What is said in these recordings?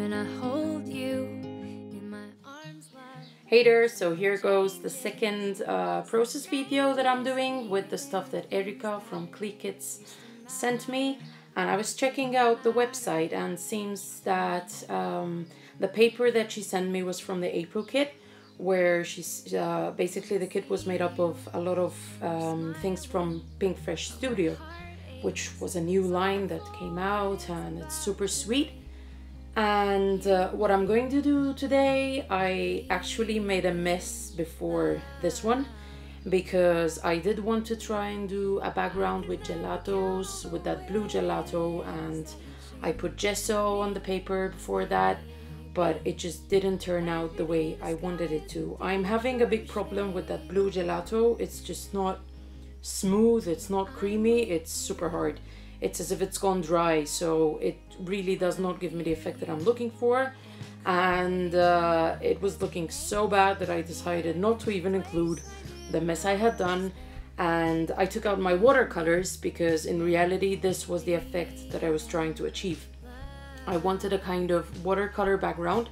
when I hold you in my arms like... Hey there, so here goes the second process video that I'm doing with the stuff that Erika from Clique Kits sent me. And I was checking out the website, and seems that the paper that she sent me was from the April kit, where she's basically the kit was made up of a lot of things from Pink Fresh Studio, which was a new line that came out, and it's super sweet. And what I'm going to do today, I actually made a mess before this one, because I did want to try and do a background with gelatos, with that blue gelato, and I put gesso on the paper before that, but it just didn't turn out the way I wanted it to. I'm having a big problem with that blue gelato. It's just not smooth, it's not creamy, it's super hard. It's as if it's gone dry, so it really does not give me the effect that I'm looking for. And it was looking so bad that I decided not to even include the mess I had done, and I took out my watercolors, because in reality this was the effect that I was trying to achieve. I wanted a kind of watercolor background,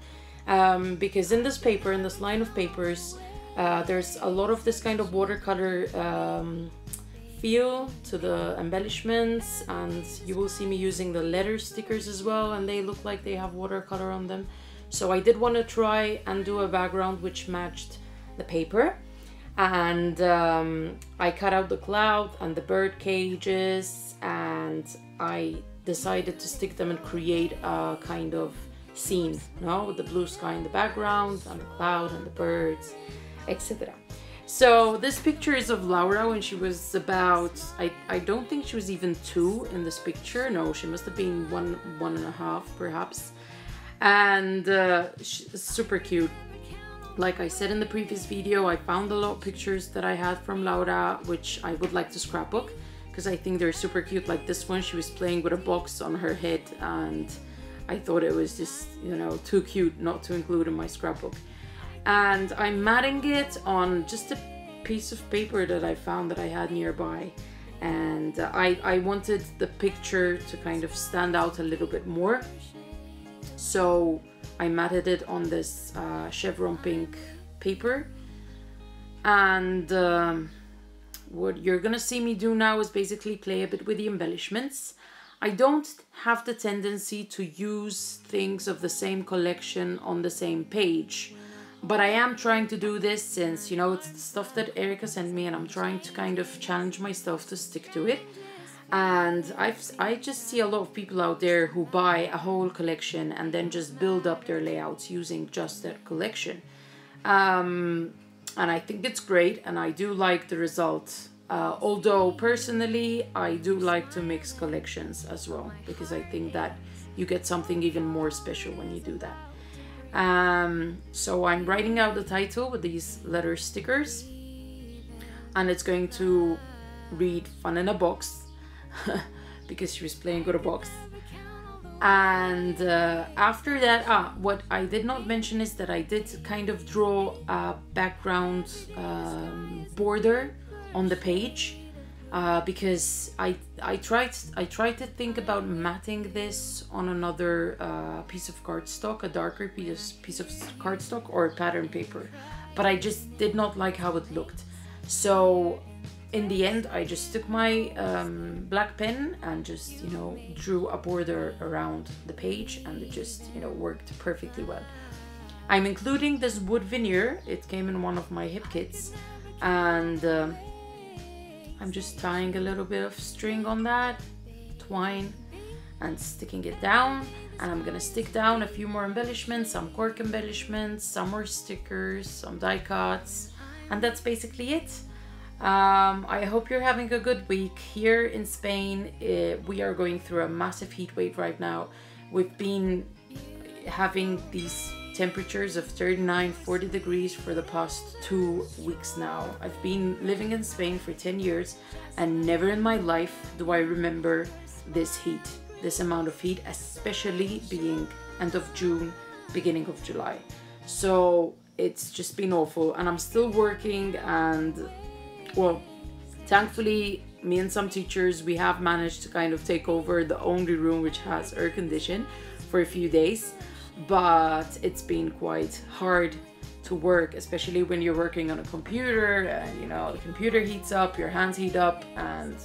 because in this paper, in this line of papers, there's a lot of this kind of watercolor feel to the embellishments, and you will see me using the letter stickers as well, and they look like they have watercolor on them. So I did want to try and do a background which matched the paper, and I cut out the cloud and the bird cages, and I decided to stick them and create a kind of scene, with the blue sky in the background and the cloud and the birds, etc. So this picture is of Laura when she was about, I don't think she was even 2 in this picture. No, she must have been one and a half perhaps. And she's super cute. Like I said in the previous video, I found a lot of pictures that I had from Laura, which I would like to scrapbook, because I think they're super cute. Like this one, she was playing with a box on her head, and I thought it was just, too cute not to include in my scrapbook. And I'm matting it on just a piece of paper that I found that I had nearby, and I wanted the picture to kind of stand out a little bit more, so I matted it on this chevron pink paper. And what you're gonna see me do now is basically play a bit with the embellishments. I don't have the tendency to use things of the same collection on the same page, but I am trying to do this since, it's the stuff that Erika sent me, and I'm trying to kind of challenge myself to stick to it. And I just see a lot of people out there who buy a whole collection and then just build up their layouts using just that collection. And I think it's great, and I do like the result. Although personally, I do like to mix collections as well, because I think that you get something even more special when you do that. So I'm writing out the title with these letter stickers, and it's going to read Fun in a Box, because she was playing with a box. And after that, what I did not mention is that I did kind of draw a background border on the page, because I tried to think about matting this on another piece of cardstock, a darker piece of cardstock or pattern paper, but I just did not like how it looked. So in the end, I just took my black pen and just, drew a border around the page, and it just, worked perfectly well. I'm including this wood veneer. It came in one of my hip kits, and I'm just tying a little bit of string on that, twine, and sticking it down. And I'm gonna stick down a few more embellishments, some cork embellishments, some more stickers, some die cuts, and that's basically it. I hope you're having a good week. Here in Spain, we are going through a massive heat wave right now. We've been having these temperatures of 39-40 degrees for the past 2 weeks now. I've been living in Spain for 10 years, and never in my life do I remember this heat, this amount of heat, especially being end of June, beginning of July. So it's just been awful, and I'm still working, and well, thankfully me and some teachers, we have managed to kind of take over the only room which has air condition for a few days. but it's been quite hard to work, especially when you're working on a computer and you know the computer heats up, your hands heat up, and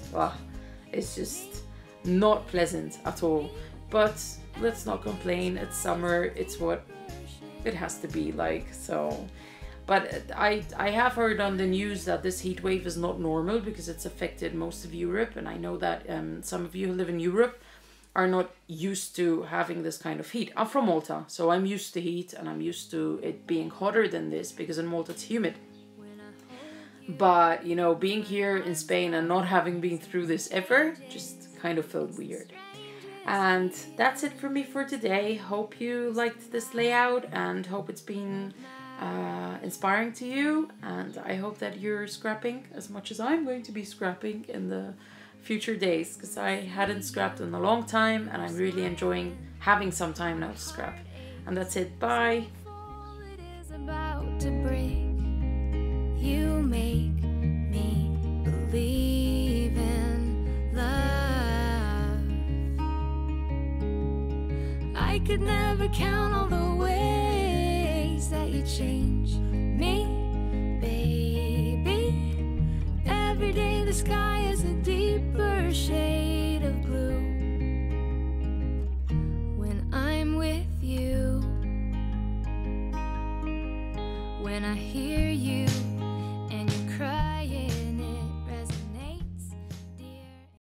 it's just not pleasant at all. But let's not complain, it's summer, it's what it has to be like. So but I have heard on the news that this heat wave is not normal because it's affected most of Europe, and I know that some of you who live in Europe are not used to having this kind of heat. I'm from Malta, so I'm used to heat and I'm used to it being hotter than this because in Malta it's humid. But, you know, being here in Spain and not having been through this ever just kind of felt weird. And that's it for me for today. Hope you liked this layout and hope it's been inspiring to you. And I hope that you're scrapping as much as I'm going to be scrapping in the future days, because I hadn't scrapped in a long time and I'm really enjoying having some time now to scrap. And that's it. Bye. It is about to break. You make me believe in love. I could never count all the ways that you change me, baby. Every day the sky is a deeper shade of blue when I'm with you. When I hear